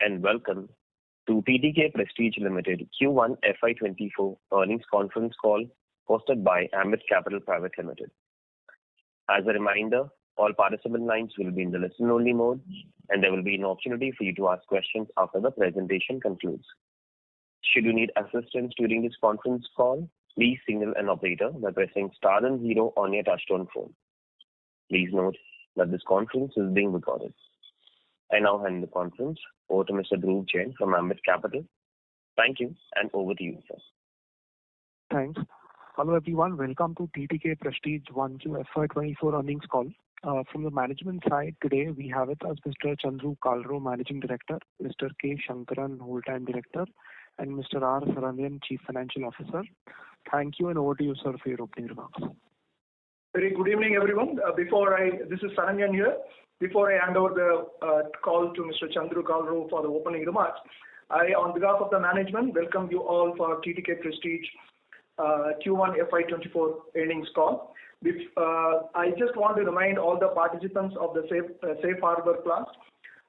and welcome to TTK Prestige Limited Q1 FY24 earnings conference call hosted by Ambit Capital Private Limited. As a reminder, all participant lines will be in the listen-only mode, and there will be an opportunity for you to ask questions after the presentation concludes. Should you need assistance during this conference call, please signal an operator by pressing star and zero on your touchtone phone. Please note that this conference is being recorded. I now hand the conference over to Mr. Dhruv Jain from Ambit Capital. Thank you, and over to you, sir. Thanks. Hello, everyone. Welcome to TTK Prestige 1Q FY24 earnings call. From the management side, today we have with us Mr. Chandru Kalro, Managing Director, Mr. K. Shankaran, Whole-Time Director, and Mr. R. Saranyan, Chief Financial Officer. Thank you, and over to you, sir, for your opening remarks. Very good evening, everyone. This is Saranyan here. Before I hand over the call to Mr. Chandru Kalro for the opening remarks, I, on behalf of the management, welcome you all for TTK Prestige Q1 FY24 earnings call. I just want to remind all the participants of the safe harbor clause.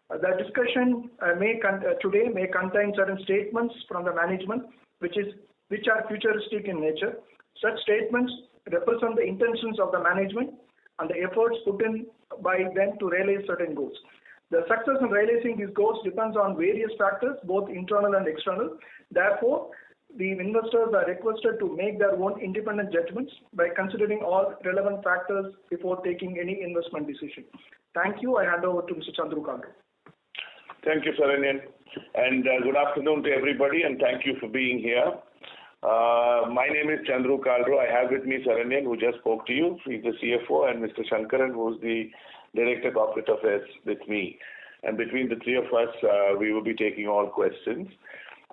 The discussion today may contain certain statements from the management which are futuristic in nature. Such statements represent the intentions of the management and the efforts put in by them to realize certain goals. The success in realizing these goals depends on various factors, both internal and external. Therefore, the investors are requested to make their own independent judgments by considering all relevant factors before taking any investment decision. Thank you. I hand over to Mr. Chandru Kalro. Thank you, Saranyan, and good afternoon to everybody, and thank you for being here. My name is Chandru Kalro. I have with me Saranyan, who just spoke to you. He's the CFO, and Mr. Shankaran, who's the Director of Corporate Affairs with me. And between the three of us, we will be taking all questions.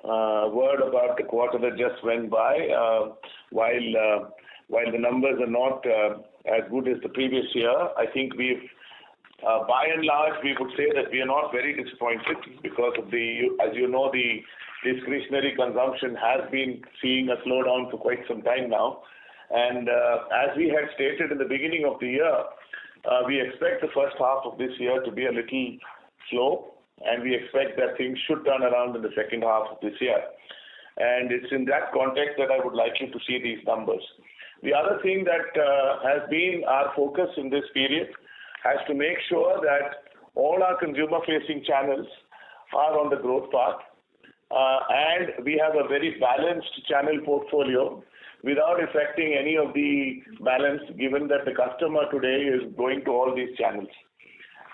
Word about the quarter that just went by. While the numbers are not as good as the previous year, I think we've, by and large, we would say that we are not very disappointed because of as you know, the discretionary consumption has been seeing a slowdown for quite some time now. And as we had stated in the beginning of the year, we expect the first half of this year to be a little slow, and we expect that things should turn around in the second half of this year. And it's in that context that I would like you to see these numbers. The other thing that has been our focus in this period has to make sure that all our consumer-facing channels are on the growth path. And we have a very balanced channel portfolio without affecting any of the balance, given that the customer today is going to all these channels.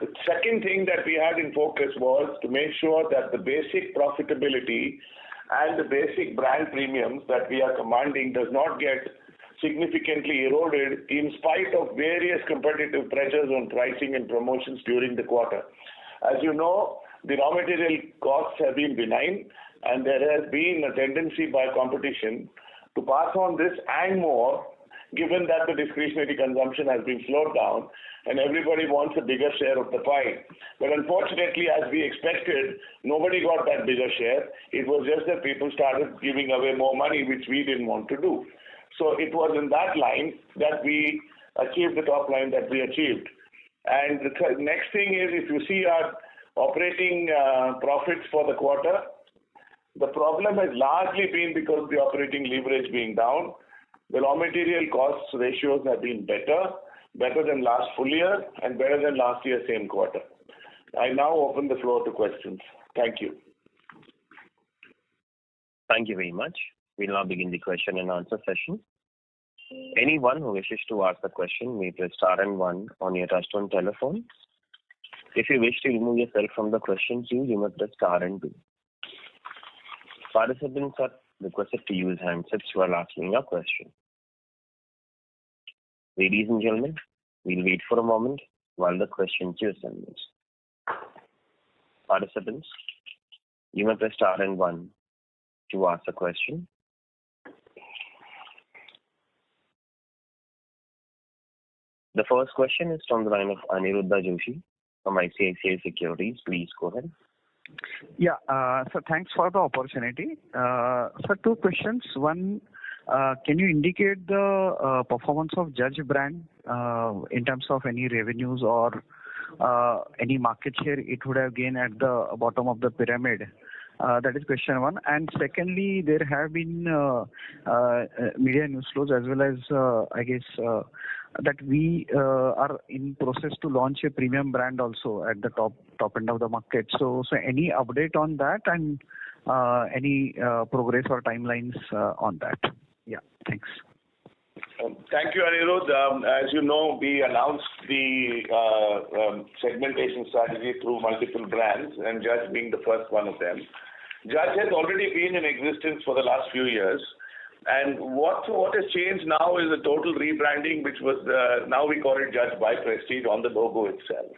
The second thing that we had in focus was to make sure that the basic profitability and the basic brand premiums that we are commanding does not get significantly eroded in spite of various competitive pressures on pricing and promotions during the quarter. As you know, the raw material costs have been benign, and there has been a tendency by competition to pass on this and more, given that the discretionary consumption has been slowed down and everybody wants a bigger share of the pie. But unfortunately, as we expected, nobody got that bigger share. It was just that people started giving away more money, which we didn't want to do. So it was in that line that we achieved the top line that we achieved. And the next thing is, if you see our operating profits for the quarter, the problem has largely been because of the operating leverage being down. The raw material costs ratios have been better than last full year and better than last year same quarter. I now open the floor to questions. Thank you. Thank you very much. We'll now begin the question and answer session. Anyone who wishes to ask a question may press star and one on your touchtone telephone. If you wish to remove yourself from the question queue, you may press star and two. Participants are requested to use handsets while asking a question. Ladies and gentlemen, we'll wait for a moment while the question queue assembles. Participants, you may press star and one to ask a question. The first question is from the line of Aniruddha Joshi from ICICI Securities. Please go ahead. Yeah, so thanks for the opportunity. So two questions. One, can you indicate the performance of Judge brand in terms of any revenues or any market share it would have gained at the bottom of the pyramid? That is question one. And secondly, there have been media news flows as well as, I guess, that we are in process to launch a premium brand also at the top end of the market. So any update on that and any progress or timelines on that? Yeah, thanks. Thank you, Anirudh. As you know, we announced the segmentation strategy through multiple brands, and Judge being the first one of them. Judge has already been in existence for the last few years, and what has changed now is the total rebranding, which was now we call it Judge by Prestige on the logo itself.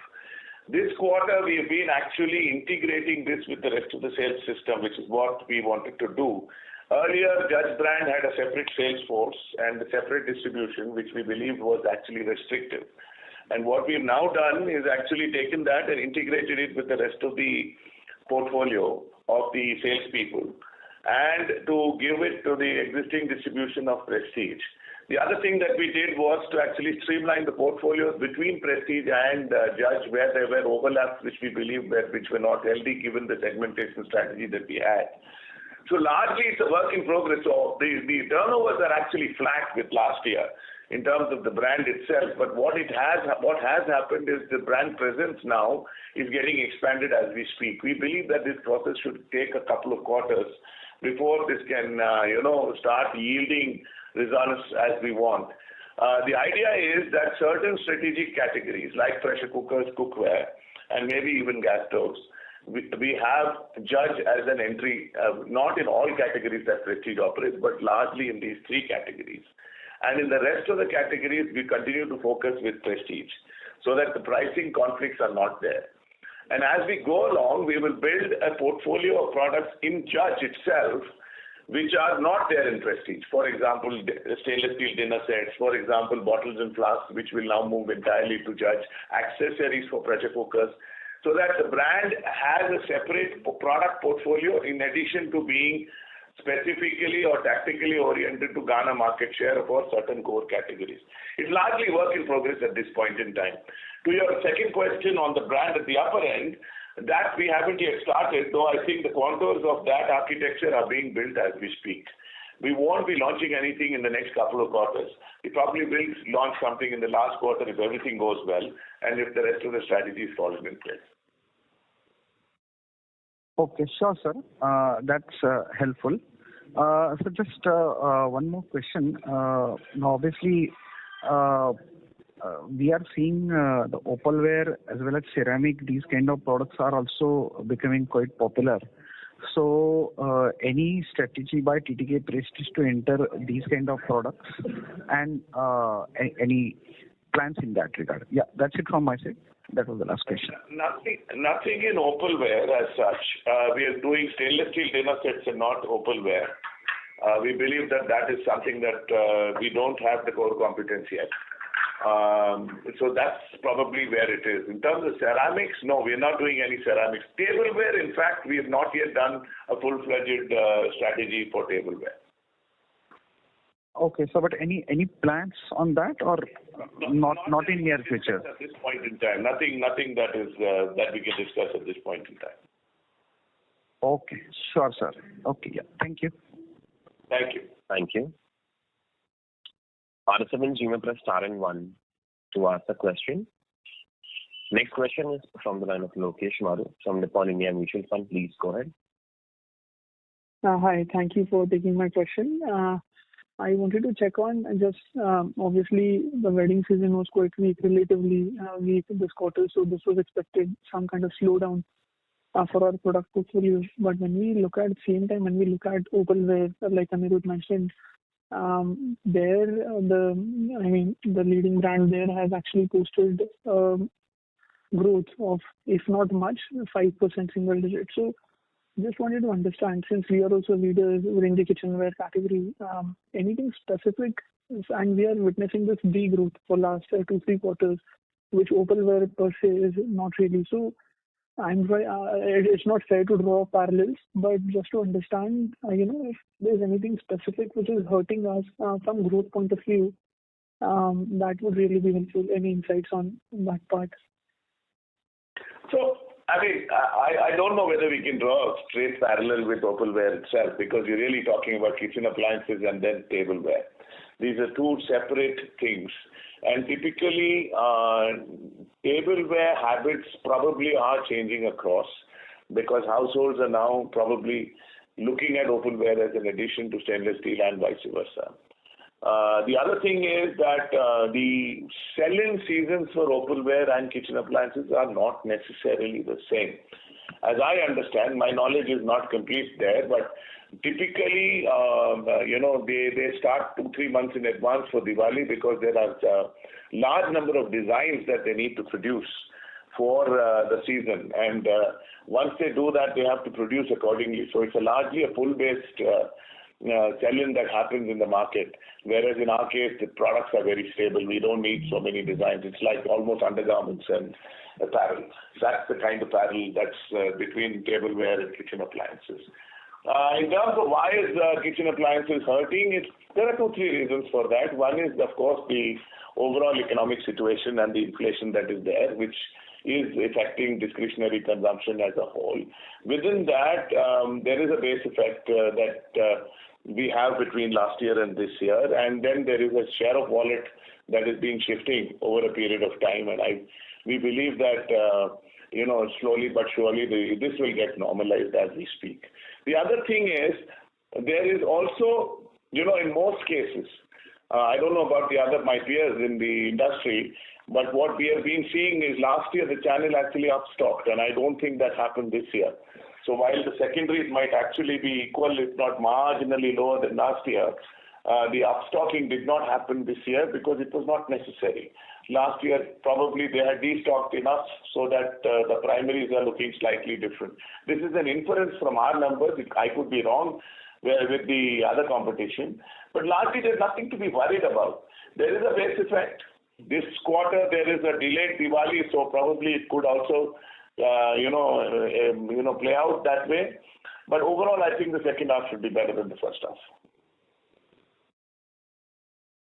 This quarter, we have been actually integrating this with the rest of the sales system, which is what we wanted to do. Earlier, Judge brand had a separate sales force and a separate distribution, which we believed was actually restrictive. And what we've now done is actually taken that and integrated it with the rest of the portfolio of the salespeople and to give it to the existing distribution of Prestige. The other thing that we did was to actually streamline the portfolios between Prestige and Judge, where there were overlaps which we believe which were not healthy given the segmentation strategy that we had. So largely it's a work in progress. So the turnovers are actually flat with last year in terms of the brand itself. But what has happened is the brand presence now is getting expanded as we speak. We believe that this process should take a couple of quarters before this can start yielding results as we want. The idea is that certain strategic categories like pressure cookers, cookware, and maybe even gas stoves, we have Judge as an entry, not in all categories that Prestige operates, but largely in these three categories. And in the rest of the categories, we continue to focus with Prestige so that the pricing conflicts are not there. And as we go along, we will build a portfolio of products in Judge itself, which are not there in Prestige. For example, stainless steel dinner sets, for example, bottles and flasks, which will now move entirely to Judge, accessories for pressure cookers, so that the brand has a separate product portfolio in addition to being specifically or tactically oriented to garner market share for certain core categories. It's largely work in progress at this point in time. To your second question on the brand at the upper end, that we haven't yet started, though I think the contours of that architecture are being built as we speak. We won't be launching anything in the next couple of quarters. We probably will launch something in the last quarter if everything goes well and if the rest of the strategies fall in place. Okay, sure, sir. That's helpful. So just one more question. Now, obviously, we are seeing the opalware as well as ceramic, these kind of products are also becoming quite popular. So any strategy by TTK Prestige to enter these kind of products and any plans in that regard? Yeah, that's it from my side. That was the last question. Nothing in opalware as such. We are doing stainless steel dinner sets and not opalware. We believe that is something that we don't have the core competence yet. So that's probably where it is. In terms of ceramics, no, we are not doing any ceramics. Tableware, in fact, we have not yet done a full-fledged strategy for tableware. Okay, so but any plans on that or not in near future? At this point in time, nothing that is that we can discuss at this point in time. Okay, sure, sir. Okay, yeah, thank you. Thank you. Thank you. Participants, you may press star and one to ask a question. Next question is from the line of Lokesh Maru from Nippon India Mutual Fund. Please go ahead. Hi, thank you for taking my question. I wanted to check on just obviously the wedding season was quite weak, relatively weak this quarter, so this was expected some kind of slowdown for our product portfolio. But when we look at same time, when we look at opalware, like Anirudh mentioned, the leading brand there has actually posted growth of, if not much, 5% single digit. So just wanted to understand, since we are also leaders within the kitchenware category, anything specific, and we are witnessing this degrowth for last 2-3 quarters, which opalware per se is not really. So it's not fair to draw parallels, but just to understand, if there's anything specific which is hurting us from growth point of view, that would really be helpful. Any insights on that part? So, I mean, I don't know whether we can draw a straight parallel with opalware itself, because you're really talking about kitchen appliances and then tableware. These are two separate things. And typically, tableware habits probably are changing across, because households are now probably looking at opalware as an addition to stainless steel and vice versa. The other thing is that the sell-in seasons for opalware and kitchen appliances are not necessarily the same. As I understand, my knowledge is not complete there, but typically, they start 2-3 months in advance for Diwali, because there are a large number of designs that they need to produce for the season. And once they do that, they have to produce accordingly. So it's largely a pull-based sell-in that happens in the market. Whereas in our case, the products are very stable. We don't need so many designs. It's like almost undergarments and apparel. That's the kind of apparel that's between tableware and kitchen appliances. In terms of why is kitchen appliances hurting, there are 2-3 reasons for that. One is, of course, the overall economic situation and the inflation that is there, which is affecting discretionary consumption as a whole. Within that, there is a base effect that we have between last year and this year, and then there is a share of wallet that is being shifting over a period of time, and we believe that slowly but surely this will get normalized as we speak. The other thing is, there is also, in most cases, I don't know about my peers in the industry, but what we have been seeing is last year the channel actually upstocked, and I don't think that happened this year. So while the secondaries might actually be equal, if not marginally lower than last year, the upstocking did not happen this year because it was not necessary. Last year, probably they had destocked enough so that the primaries are looking slightly different. This is an inference from our numbers. I could be wrong with the other competition, but largely there's nothing to be worried about. There is a base effect. This quarter there is a delayed Diwali, so probably it could also play out that way. But overall, I think the second half should be better than the first half.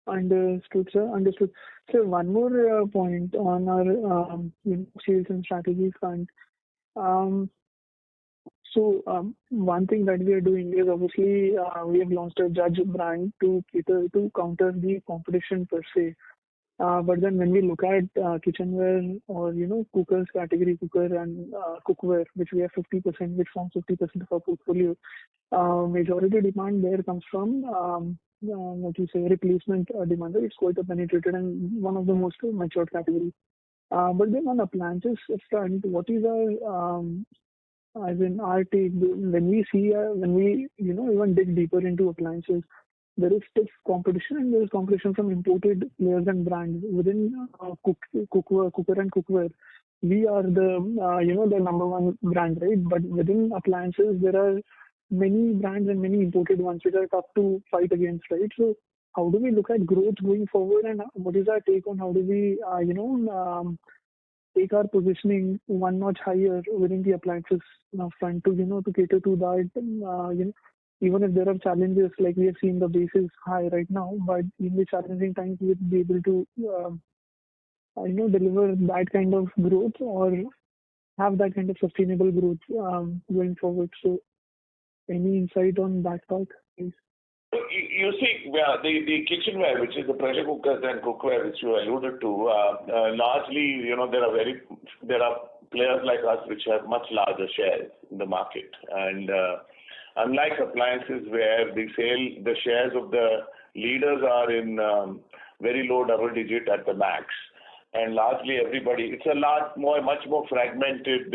Understood, sir. Understood. So one more point on our sales and strategy front. One thing that we are doing is obviously we have launched a Judge brand to counter the competition per se. But then when we look at kitchenware or cookers category, cooker and cookware, which we have 50%, which forms 50% of our portfolio, majority demand there comes from replacement demand. It's quite a penetrated and one of the most matured categories. But then on appliances front, what is our our take when we even dig deeper into appliances? There is stiff competition, and there is competition from imported players and brands within cooker and cookware. We are the number one brand, right? But within appliances, there are many brands and many imported ones which are tough to fight against, right? So how do we look at growth going forward, and what is our take on how do we take our positioning one notch higher within the appliances front to cater to that? Even if there are challenges, like we have seen the base is high right now, but in the challenging times we'll be able to deliver that kind of growth or have that kind of sustainable growth going forward. So any insight on that part, please? You see, the kitchenware, which is the pressure cookers and cookware, which you alluded to, largely, there are players like us which have much larger shares in the market, and unlike appliances where the shares of the leaders are in very low double digit at the max, and largely everybody, it's a much more fragmented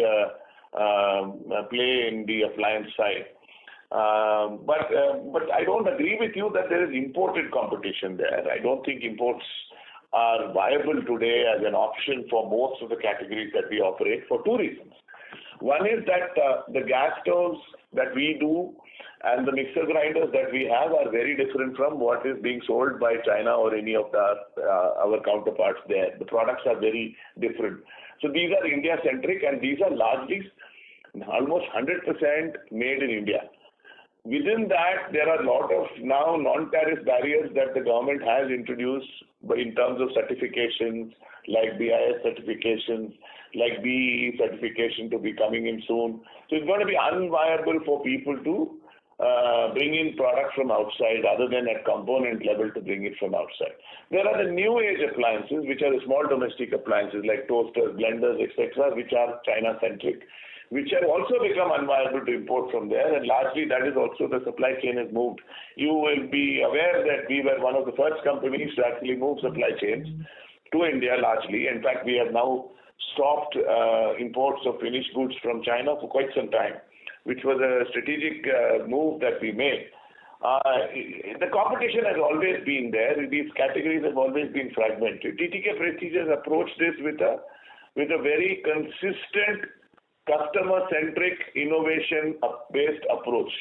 play in the appliance side. But I don't agree with you that there is imported competition there. I don't think imports are viable today as an option for most of the categories that we operate for two reasons. One is that the gas stoves that we do and the mixer grinders that we have are very different from what is being sold by China or any of our counterparts there. The products are very different. So these are India-centric, and these are largely almost 100% made in India. within that, there are a lot of now non-tariff barriers that the government has introduced in terms of certifications, like BIS certifications, like BEE certification to be coming in soon. So it's going to be unviable for people to bring in products from outside other than at component level to bring it from outside. There are the new age appliances, which are the small domestic appliances like toasters, blenders, etc., which are China-centric, which have also become unviable to import from there, and largely that is also the supply chain has moved. You will be aware that we were one of the first companies to actually move supply chains to India largely. In fact, we have now stopped imports of finished goods from China for quite some time, which was a strategic move that we made. The competition has always been there. These categories have always been fragmented. TTK Prestige has approached this with a very consistent, customer-centric, innovation-based approach.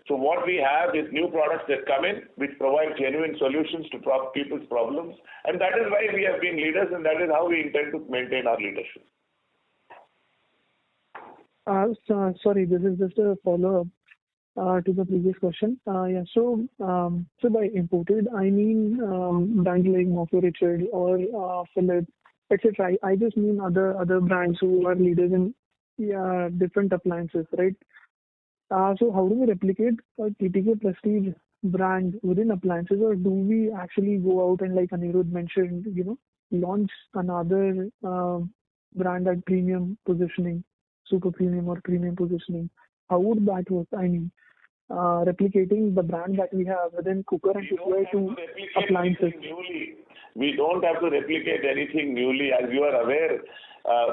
So what we have is new products that come in, which provide genuine solutions to people's problems, and that is why we have been leaders, and that is how we intend to maintain our leadership. Sorry, this is just a follow-up to the previous question. So by imported, I mean brands like Morpho Richard or Philips, etc. I just mean other brands who are leaders in different appliances, right? So how do we replicate a TTK Prestige brand within appliances, or do we actually go out and, like Anirudh mentioned, launch another brand at premium positioning, super premium or premium positioning? How would that work? I mean, replicating the brand that we have within cooker and cookware to appliances. We don't have to replicate anything newly. As you are aware,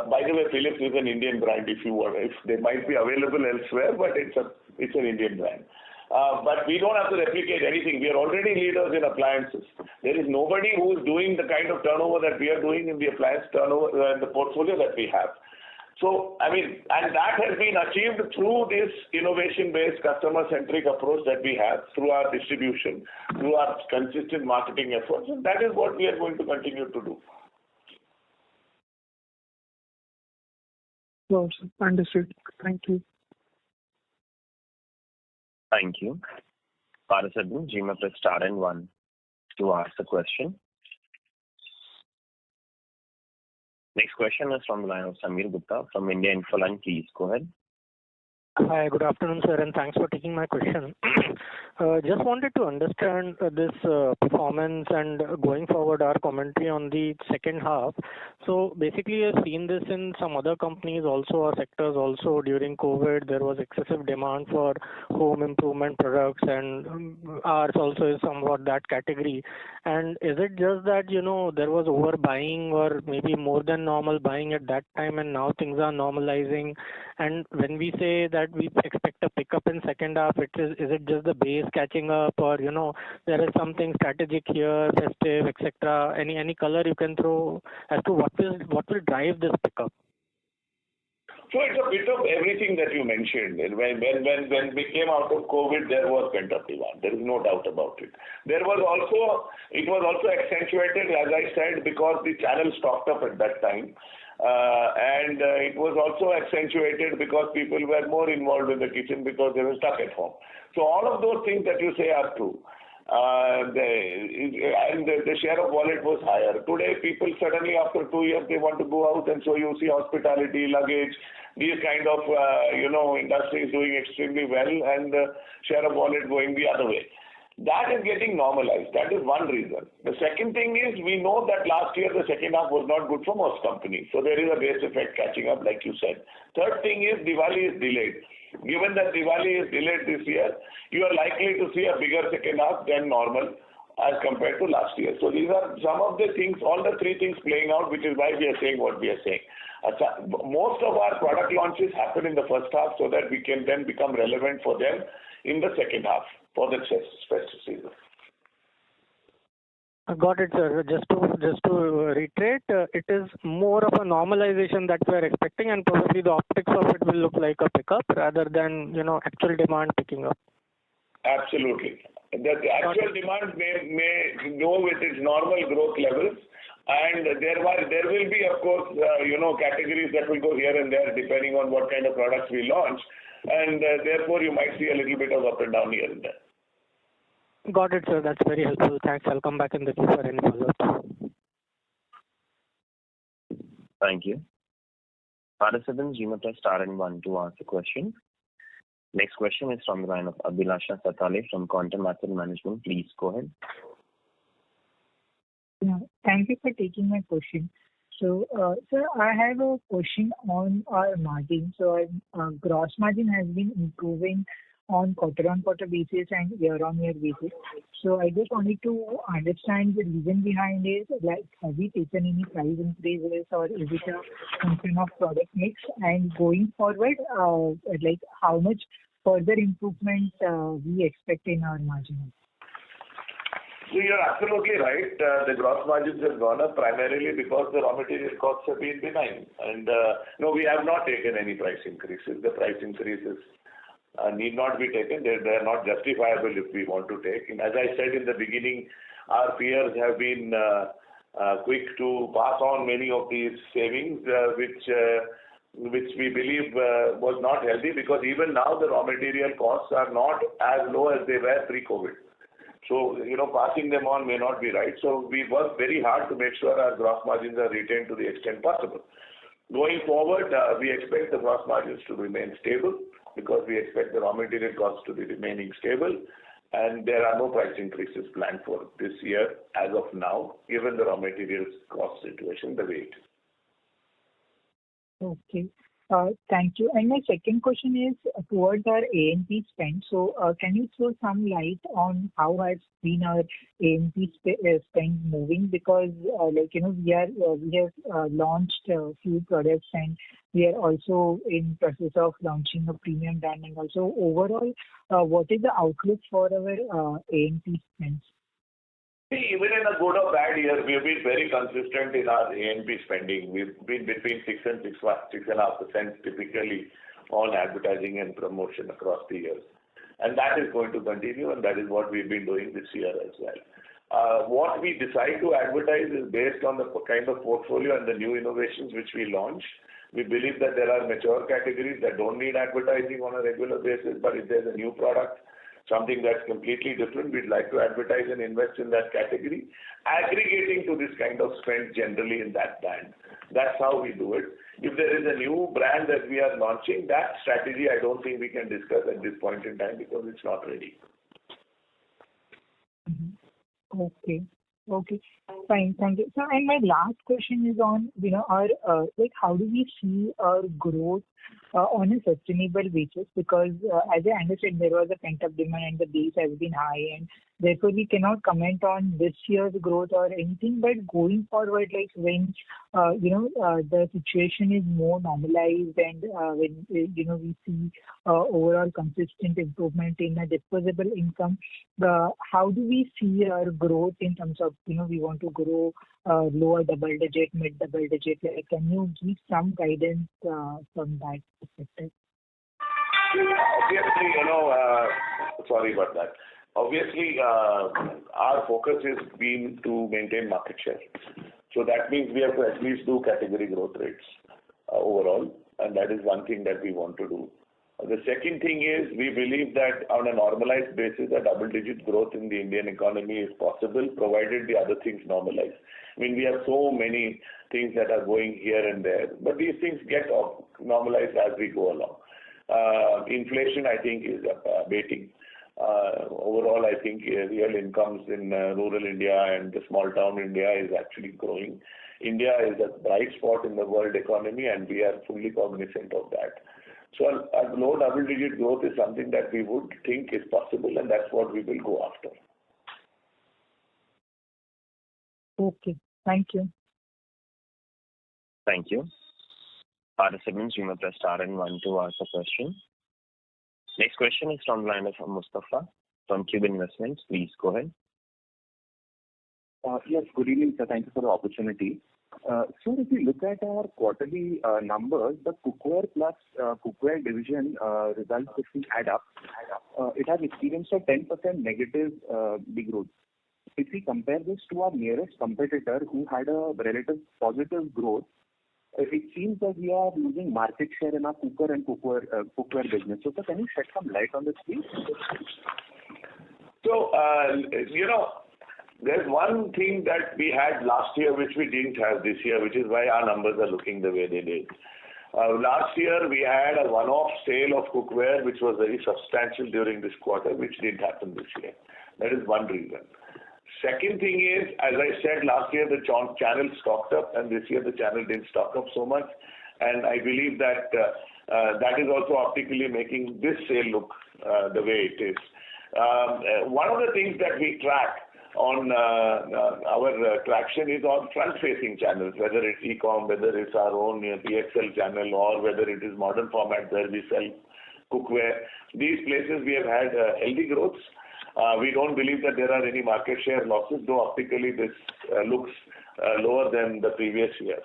by the way, Philips is an Indian brand. If they might be available elsewhere, but it's an Indian brand. But we don't have to replicate anything. We are already leaders in appliances. There is nobody who is doing the kind of turnover that we are doing in the appliance turnover, the portfolio that we have. So, I mean, and that has been achieved through this innovation-based, customer-centric approach that we have, through our distribution, through our consistent marketing efforts, and that is what we are going to continue to do. Well, understood. Thank you. Thank you. Participants, you may press star and 1 to ask the question. Next question is from the line of Samir Gupta from India Infoline. Please go ahead. Hi, good afternoon, sir, and thanks for taking my question. Just wanted to understand this performance and going forward our commentary on the second half. So basically, I've seen this in some other companies also, or sectors also. During COVID, there was excessive demand for home improvement products, and ours also is somewhat that category. And is it just that, there was overbuying or maybe more than normal buying at that time, and now things are normalizing? And when we say that we expect a pickup in second half, is it just the base catching up, or there is something strategic here, festive, etc.? Any color you can throw as to what will drive this pickup? So it's a bit of everything that you mentioned. When we came out of COVID, there was pent-up demand. There is no doubt about it. It was also accentuated, as I said, because the channel stocked up at that time. And it was also accentuated because people were more involved in the kitchen because they were stuck at home. So all of those things that you say are true. The share of wallet was higher. Today, people suddenly, after 2 years, they want to go out, and so you see hospitality, luggage, these kind of industries doing extremely well, and the share of wallet going the other way. That is getting normalized. That is one reason. The second thing is, we know that last year the second half was not good for most companies. So there is a base effect catching up, like you said. Third thing is, Diwali is delayed. Given that Diwali is delayed this year, you are likely to see a bigger second half than normal as compared to last year. So these are some of the things, all the three things playing out, which is why we are saying what we are saying. Most of our product launches happen in the first half so that we can then become relevant for them in the second half for the festive season. I got it, sir. Just to reiterate, it is more of a normalization that we are expecting, and probably the optics of it will look like a pickup rather than actual demand picking up. Absolutely. The actual demand may go with its normal growth levels, and there will be, of course, categories that will go here and there depending on what kind of products we launch. and therefore you might see a little bit of up and down here and there. Got it, sir. That's very helpful. Thanks. I'll come back in the queue for any follow-ups. Thank you. Participants, you may press star and one to ask a question. Next question is from the line of Abhilasha Satale from Quantum Asset Management. Please go ahead. Yeah, thank you for taking my question. So, sir, I have a question on our margin. So, gross margin has been improving on quarter-on-quarter basis and year-on-year basis. So, I just wanted to understand the reason behind it. Like, have we taken any price increases, or is it a function of product mix? And going forward, like, how much further improvement we expect in our margin? So you're absolutely right. The gross margins have gone up primarily because the raw material costs have been benign. And no, we have not taken any price increases. The price increases need not be taken. They are not justifiable if we want to take. And as I said in the beginning, our peers have been quick to pass on many of these savings, which we believe was not healthy, because even now the raw material costs are not as low as they were pre-COVID. So, passing them on may not be right. So we work very hard to make sure our gross margins are retained to the extent possible. Going forward, we expect the gross margins to remain stable, because we expect the raw material costs to be remaining stable, and there are no price increases planned for this year as of now, given the raw materials cost situation the way it is. Okay. Thank you. And my second question is towards our A&P spend. So, can you throw some light on how has been our A&P spend moving? Because, we have launched a few products, and we are also in process of launching a premium brand. And also, overall, what is the outlook for our A&P spends? Even in a good or bad year, we have been very consistent in our A&P spending. We've been between 6 and 6.5% typically on advertising and promotion across the years. And that is going to continue, and that is what we've been doing this year as well. What we decide to advertise is based on the kind of portfolio and the new innovations which we launch. We believe that there are mature categories that don't need advertising on a regular basis, but if there's a new product, something that's completely different, we'd like to advertise and invest in that category, aggregating to this kind of spend generally in that band. That's how we do it. If there is a new brand that we are launching, that strategy I don't think we can discuss at this point in time, because it's not ready. Okay. Okay. Fine. Thank you. So, and my last question is on, our, how do we see our growth on a sustainable basis? Because as I understand, there was a pent-up demand and the base has been high, and therefore we cannot comment on this year's growth or anything. But going forward, like when, the situation is more normalized, and when, we see overall consistent improvement in the disposable income, how do we see our growth in terms of, we want to grow lower double digit, mid double digit? Like, can you give some guidance from that perspective? Obviously, sorry about that. Obviously, our focus has been to maintain market share. So that means we have to at least do category growth rates overall, and that is one thing that we want to do. The second thing is, we believe that on a normalized basis, a double-digit growth in the Indian economy is possible, provided the other things normalize. I mean, we have so many things that are going here and there, but these things get normalized as we go along. Inflation, I think, is abating. Overall, I think real incomes in rural India and the small town India is actually growing. India is a bright spot in the world economy, and we are fully cognizant of that. So a low double-digit growth is something that we would think is possible, and that's what we will go after. Okay. Thank you. Thank you. Participants, you may press star and one to ask a question. Next question is from the line of Mustafa from Cube Investments. Please go ahead. Yes, good evening, sir. Thank you for the opportunity. So if we look at our quarterly numbers, the cookware plus cookware division results, if we add up, it has experienced a 10% negative degrowth. If we compare this to our nearest competitor, who had a relative positive growth, it seems that we are losing market share in our cooker and cookware business. So, sir, can you shed some light on this, please? So, there's one thing that we had last year which we didn't have this year, which is why our numbers are looking the way they did. Last year we had a one-off sale of cookware which was very substantial during this quarter, which didn't happen this year. That is one reason. Second thing is, as I said, last year the channel stocked up, and this year the channel didn't stock up so much. And I believe that that is also optically making this sale look the way it is. One of the things that we track on our traction is on front-facing channels, whether it's e-com, whether it's our own PXL channel, or whether it is modern format where we sell cookware. These places we have had healthy growths. We don't believe that there are any market share losses, though optically this looks lower than the previous year.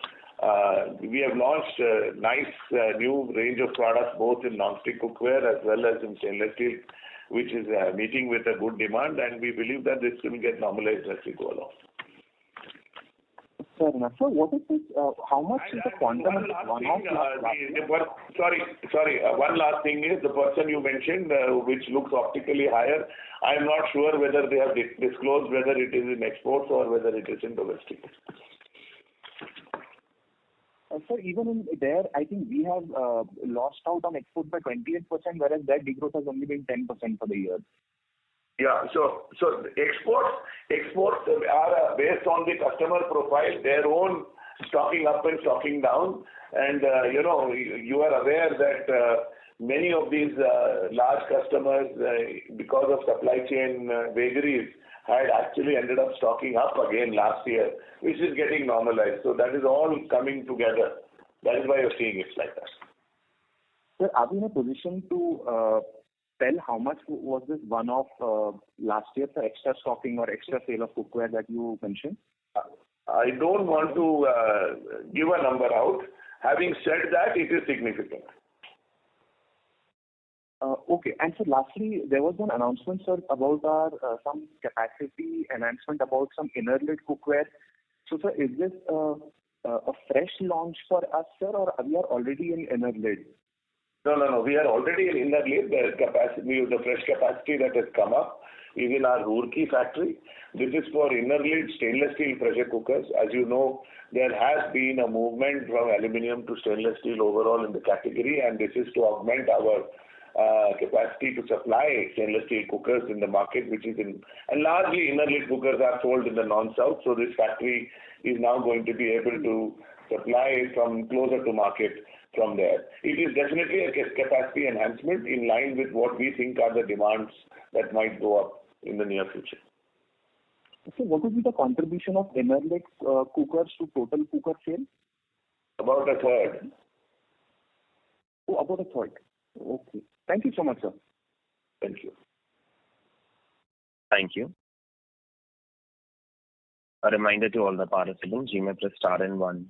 We have launched a nice new range of products both in non-stick cookware as well as in stainless steel, which is meeting with a good demand, and we believe that this will get normalized as we go along. Fair enough. So what is this, how much is the quantum of this one-off? Sorry, one last thing is the person you mentioned, which looks optically higher, I am not sure whether they have disclosed whether it is in exports or whether it is in domestic. Sir, even in there, I think we have lost out on export by 28%, whereas that degrowth has only been 10% for the year. Yeah, so exports are based on the customer profile, their own stocking up and stocking down, and you are aware that many of these large customers, because of supply chain vagaries, had actually ended up stocking up again last year, which is getting normalized. So that is all coming together. That is why you're seeing it like that. Sir, are we in a position to tell how much was this one-off last year for extra stocking or extra sale of cookware that you mentioned? I don't want to give a number out. Having said that, it is significant. Okay. And so lastly, there was an announcement, sir, about our some capacity enhancement about some inner lid cookware. So, sir, is this a fresh launch for us, sir, or we are already in inner lid? No. We are already in inner lid. The fresh capacity that has come up is in our Roorkee factory. This is for inner lid stainless steel pressure cookers. As you know, there has been a movement from aluminium to stainless steel overall in the category, and this is to augment our capacity to supply stainless steel cookers in the market, which is in, and largely inner lid cookers are sold in the non-south. So this factory is now going to be able to supply from closer to market from there. It is definitely a capacity enhancement in line with what we think are the demands that might go up in the near future. So what would be the contribution of inner lid cookers to total cooker sale? About a third. Oh, about a third. Okay. Thank you so much, sir. Thank you. Thank you. A reminder to all the participants, you may press star and 1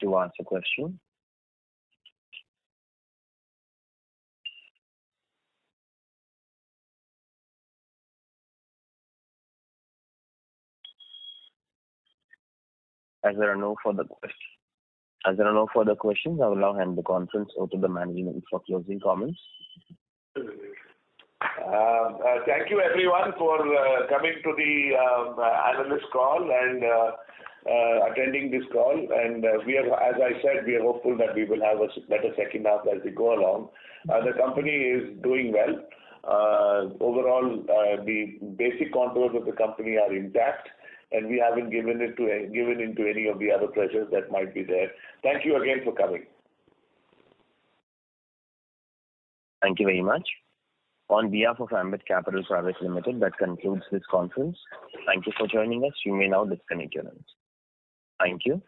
to ask a question. As there are no further questions, I will now hand the conference over to the management for closing comments. Thank you everyone for coming to the analyst call and attending this call. And we are, as I said, we are hopeful that we will have a better second half as we go along. The company is doing well. Overall, the basic contours of the company are intact, and we haven't given into any of the other pressures that might be there. Thank you again for coming. Thank you very much. On behalf of Ambit Capital Private Limited, that concludes this conference. Thank you for joining us. You may now disconnect your lines. Thank you.